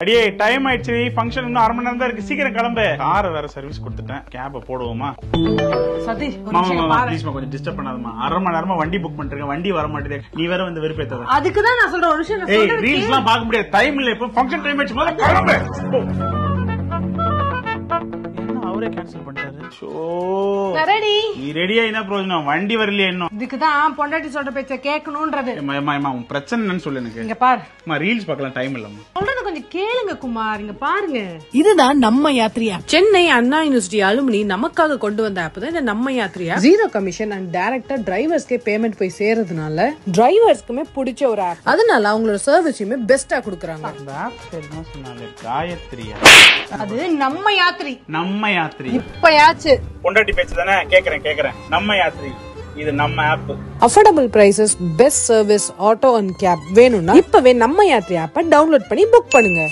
அடியே டைம் ஆயிடுச்சு, ஃபங்க்ஷன் இன்னும் 1/2 மணி நேரம் தான் இருக்கு, சீக்கிரம் கிளம்பு. காரை வேற சர்வீஸ் கொடுத்துட்டேன், கேப போடுவோமா? சதீஷ் கொஞ்சம் டிஸ்டர்ப் பண்ணாதமா, 1/2 மணி நேரமா வண்டி புக் பண்ணிருக்கேன், வண்டி வர மாட்டேது, நீ வேற வந்து வெறுப்பேத்தாத. அதுக்குதான் நான் சொல்றேன், ஒரு விஷயம் ரீல்ஸ் எல்லாம் பார்க்க முடியாது, டைம் இல்ல, இப்போ ஃபங்க்ஷன் டைம் ஆயிடுச்சு, முதல்ல கிளம்பு. அவரே கேன்சல் பண்ணிட்டாரு. நீ ரெடியா என்ன பிரயோஜனம், வண்டி வரலையே இன்னும். இதுக்குதான் பொண்டாட்டி சொல்ற பேச்ச கேட்கணும்ன்றது. உன் பிரச்சனை என்னன்னு சொல்லு எனக்கு. இங்க பாரு, ரீல்ஸ் பார்க்கலாம் டைம் இல்லம்மா. சொல்றது கொஞ்சம் கேளுங்க குமார், இங்க பாருங்க. இதுதான் நம்ம யாத்ரியா. சென்னை அண்ணா யூனிவர்சிட்டி அலுமினி நமக்காக கொண்டு வந்த ஆப் தான் இந்த நம்ம யாத்ரியா. 0 கமிஷன் அண்ட் டைரக்டா டிரைவர்ஸ்க்கே பேமெண்ட் போய் சேரதுனால டிரைவர்ஸ்க்குமே பிடிச்ச ஒரு ஆப். அதனால அவங்களோட சர்வீஸுமே பெஸ்டா கொடுக்கறாங்க. அந்த ஆப் பேர் என்ன சொன்னாலே, காயத்ரியா? அது நம்ம யாத்ரி. நம்ம யாத்ரி இப்பயாச்சு பொண்டாட்டி பேச்சு தானே, கேக்குறேன். நம்ம யாத்ரி, இது நம்ம app. Affordable prices, best service, auto and cab வேணும்னா இப்பவே நம்ம யாத்ரி ஆப்பை டவுன்லோட் பண்ணி புக் பண்ணுங்க.